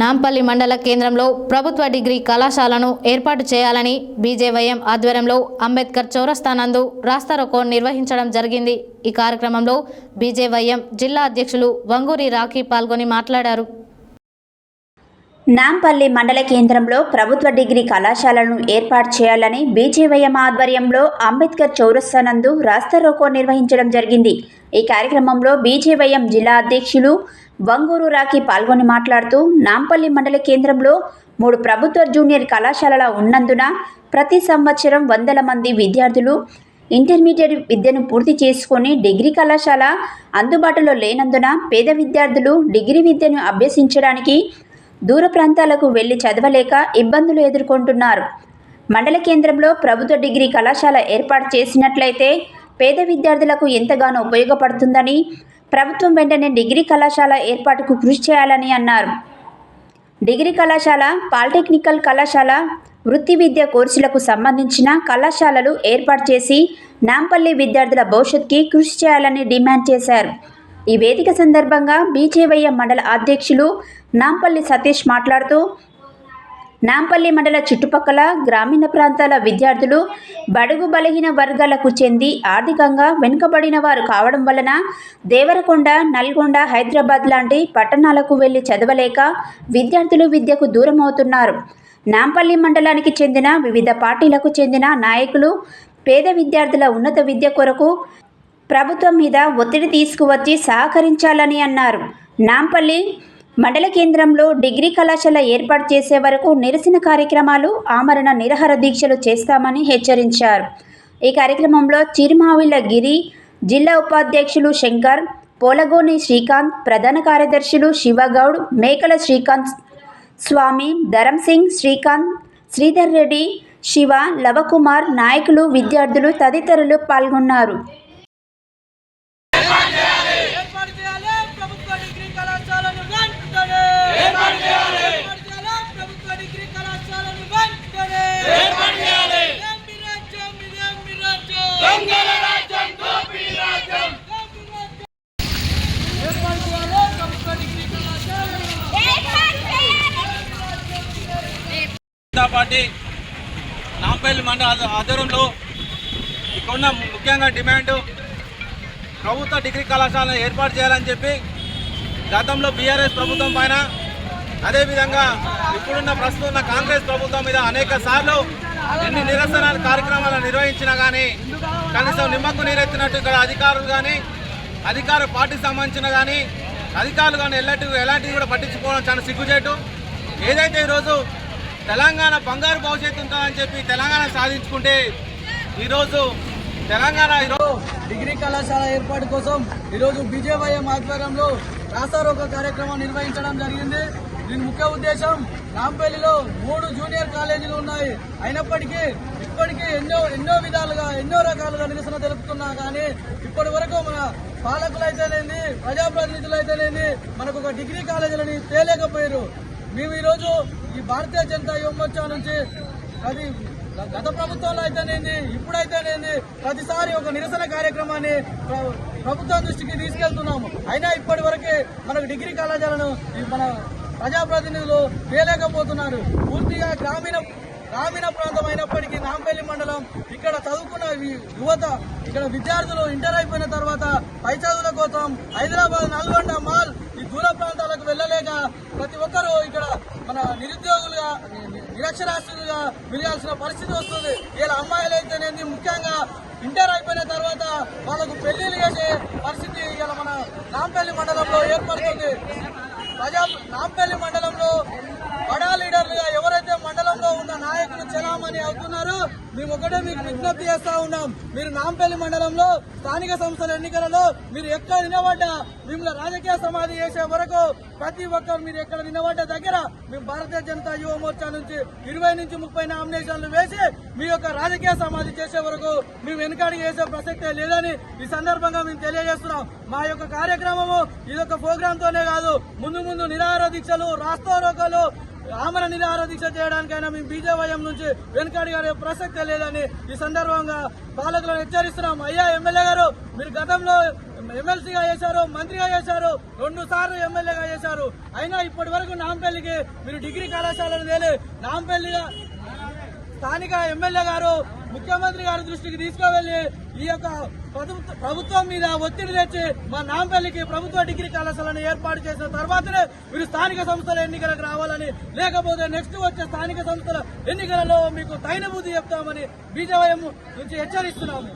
నాంపల్లి మండల కేంద్రంలో ప్రభుత్వ డిగ్రీ కళాశాలను ఏర్పాటు చేయాలని బీజేవైఎం ఆధ్వర్యంలో అంబేద్కర్ చౌరస్తా నందు రాస్తారోకో నిర్వహించడం జరిగింది। ఈ కార్యక్రమంలో బీజేవైఎం జిల్లా అధ్యక్షులు వంగూరి రాఖీ పాల్గొని మాట్లాడారు। నాంపల్లి మండల కేంద్రంలో ప్రభుత్వ డిగ్రీ కళాశాలను ఏర్పాటు చేయాలని బీజేవైఎం ఆధ్వర్యంలో అంబేద్కర్ చౌరస్తా నందు రాస్తారోకో నిర్వహించడం జరిగింది। ఈ కార్యక్రమంలో బీజేవైఎం జిల్లా అధ్యక్షులు వంగూరు రాఖీ పాల్గొని మాట్లాడుతూ నాంపల్లి మండల కేంద్రంలో 3 ప్రభుత్వ జూనియర్ కళాశాలలు ఉన్నందున ప్రతి సంవత్సరం వందల మంది విద్యార్థులు ఇంటర్మీడియట్ విద్యను పూర్తి చేసుకొని డిగ్రీ కళాశాల అందుబాటులో లేనందున పేద విద్యార్థులు డిగ్రీ విద్యను అభ్యసించడానికి దూర ప్రాంతాలకు వెళ్లి చదవలేక ఇబ్బందులు ఎదుర్కొంటున్నారు। మండల కేంద్రంలో ప్రభుత్వ డిగ్రీ కళాశాల ఏర్పాటు చేసినట్లయితే పేద విద్యార్థులకు ఎంతగానో ఉపయోగపడుతుందని ప్రభుత్వం వెంటనే డిగ్రీ కళాశాల ఏర్పాటుకు కృషి చేయాలని అన్నారు। డిగ్రీ కళాశాల, పాలిటెక్నికల్ కళాశాల, వృత్తి విద్య కోర్సులకు సంబంధించిన కళాశాలలు ఏర్పాటు చేసి నాంపల్లి విద్యార్థుల భవిష్యత్తుకి కృషి చేయాలని డిమాండ్ చేశారు। ఈ వేదిక సందర్భంగా బీజేవైఎం మండల అధ్యక్షులు నాంపల్లి సతీష్ మాట్లాడుతూ నాంపల్లి మండల చుట్టుపక్కల గ్రామీణ ప్రాంతాల విద్యార్థులు బడుగు బలహీన వర్గాలకు చెంది ఆర్థికంగా వెనుకబడిన వారు కావడం వలన దేవరకొండ, నల్గొండ, హైదరాబాద్ లాంటి పట్టణాలకు వెళ్లి చదవలేక విద్యార్థులు విద్యకు దూరం అవుతున్నారు। నాంపల్లి మండలానికి చెందిన వివిధ పార్టీలకు చెందిన నాయకులు పేద విద్యార్థుల ఉన్నత విద్య కొరకు ప్రభుత్వం మీద ఒత్తిడి తీసుకువచ్చి సహకరించాలని అన్నారు। నాంపల్లి మండల కేంద్రంలో డిగ్రీ కళాశాల ఏర్పాటు చేసే వరకు నిరసన కార్యక్రమాలు, ఆమరణ నిరాహార దీక్షలు చేస్తామని హెచ్చరించారు। ఈ కార్యక్రమంలో చిరుమావిళ్ళ గిరి, జిల్లా ఉపాధ్యక్షులు శంకర్, పోలగోని శ్రీకాంత్, ప్రధాన కార్యదర్శులు శివగౌడ్, మేకల శ్రీకాంత్ స్వామి, ధరం సింగ్, శ్రీకాంత్, శ్రీధర్ రెడ్డి, శివ, లవకుమార్, నాయకులు, విద్యార్థులు తదితరులు పాల్గొన్నారు। పార్టీ నాంపల్లి మండల ఆధ్వర్యంలో ఇక్కడున్న ముఖ్యంగా డిమాండ్ ప్రభుత్వ డిగ్రీ కళాశాలను ఏర్పాటు చేయాలని చెప్పి గతంలో బీఆర్ఎస్ ప్రభుత్వం పైన, అదేవిధంగా ఇప్పుడున్న ప్రస్తుతం కాంగ్రెస్ ప్రభుత్వం మీద అనేక సార్లు ఎన్ని నిరసన కార్యక్రమాలు నిర్వహించినా కానీ కనీసం నిమ్మకు నీరెత్తినట్టు ఇక్కడ అధికారులు కానీ, అధికార పార్టీకి సంబంధించిన కానీ అధికారులు కానీ ఎలాంటివి కూడా పట్టించుకోవడం చాలా సిగ్గుచేటు। ఏదైతే ఈరోజు తెలంగాణ బంగారు భవిష్యత్తు ఉంటుందని చెప్పి తెలంగాణ సాధించుకుంటే ఈరోజు తెలంగాణ డిగ్రీ కళాశాల ఏర్పాటు కోసం ఈరోజు బీజేవైఎం ఆధ్వర్యంలో రాస్తారోకో కార్యక్రమం నిర్వహించడం జరిగింది। దీని ముఖ్య ఉద్దేశం, నాంపల్లిలో 3 జూనియర్ కాలేజీలు ఉన్నాయి, అయినప్పటికీ ఇప్పటికీ ఎన్నో విధాలుగా ఎన్నో రకాలుగా నిరసన తెలుపుతున్నా కానీ ఇప్పటి వరకు మన పాలకులు అయితేనేది, ప్రజాప్రతినిధులు అయితేనేది మనకు ఒక డిగ్రీ కాలేజీలని తేలేకపోయారు। మేము ఈరోజు ఈ భారతీయ జనతా యువ మోర్చా నుంచి అది గత ప్రభుత్వంలో అయితేనేది, ఇప్పుడైతేనేది ప్రతిసారి ఒక నిరసన కార్యక్రమాన్ని ప్రభుత్వం దృష్టికి తీసుకెళ్తున్నాము। అయినా ఇప్పటి వరకే మనకు డిగ్రీ కళాశాలను మన ప్రజాప్రతినిధులు తేలేకపోతున్నారు। పూర్తిగా గ్రామీణ ప్రాంతం అయినప్పటికీ నాంపల్లి మండలం ఇక్కడ చదువుకున్న యువత, ఇక్కడ విద్యార్థులు ఇంటర్ అయిపోయిన తర్వాత పై చదువుల కోసం హైదరాబాద్, నల్గొండ, మాల్ ఈ దూర ప్రాంతాలకు వెళ్ళలేక ప్రతి ఒక్కరూ ఇక్కడ మన నిరుద్యోగులుగా, నిరక్షరాస్యులుగా మిగిలాల్సిన పరిస్థితి వస్తుంది। ఇలా అమ్మాయిలు అయితేనేది ముఖ్యంగా ఇంటర్ అయిపోయిన తర్వాత వాళ్ళకు పెళ్లిళ్ళు చేసే పరిస్థితి ఇలా మన నాంపల్లి మండలంలో ఏర్పడుతుంది। నాంపల్లి మండలంలో బడా లీడర్లుగా ఎవరైతే మండలంలో ఉన్న నాయకులు చలామణి అవుతున్నారో మేము ఒకటే మీకు విజ్ఞప్తి చేస్తా ఉన్నాం, మీరు నాంపల్లి మండలంలో స్థానిక సంస్థల ఎన్నికలలో మీరు ఎక్కడ నిలబడ్డా మిమ్మల్ని రాజకీయ సమాధి చేసే వరకు ప్రతి ఒక్కరు మీరు ఎక్కడ నిలబడ్డ దగ్గర మేము భారతీయ జనతా యువ మోర్చా నుంచి 20 నుంచి 30 నామినేషన్లు వేసి మీ యొక్క రాజకీయ సమాధి చేసే వరకు మేము వెనుకాడికి వేసే ప్రసక్తే లేదని ఈ సందర్భంగా మేము తెలియజేస్తున్నాం। మా యొక్క కార్యక్రమము ఇదొక ప్రోగ్రామ్ తోనే కాదు, ముందు నిరాహార దీక్షలు, రాస్తారోకోలు, ఆమరణ నిరాహార దీక్ష చేయడానికైనా మేము బీజేవైఎం నుంచి వెనుకడిగే ప్రసక్తే లేదని ఈ సందర్భంగా పాలకులను హెచ్చరిస్తున్నాం. అయ్యా ఎమ్మెల్యే గారు, మీరు గతంలో ఎమ్మెల్సీగా చేశారు, మంత్రిగా చేశారు, 2 సార్లు ఎమ్మెల్యేగా చేశారు. అయినా ఇప్పటి వరకు నాంపల్లికి మీరు డిగ్రీ కళాశాలను తేలి నాంపల్లిగా స్థానిక ఎమ్మెల్యే గారు ముఖ్యమంత్రి గారి దృష్టికి తీసుకువెళ్లి ఈ యొక్క ప్రభుత్వం మీద ఒత్తిడి తెచ్చి మా నాంపల్లికి ప్రభుత్వ డిగ్రీ కళాశాలను ఏర్పాటు చేసిన తర్వాతనే మీరు స్థానిక సంస్థల ఎన్నికలకు రావాలని, లేకపోతే నెక్స్ట్ వచ్చే స్థానిక సంస్థల ఎన్నికలలో మీకు తైన బుద్ధి చెప్తామని బీజేవైఎం నుంచి హెచ్చరిస్తున్నాము.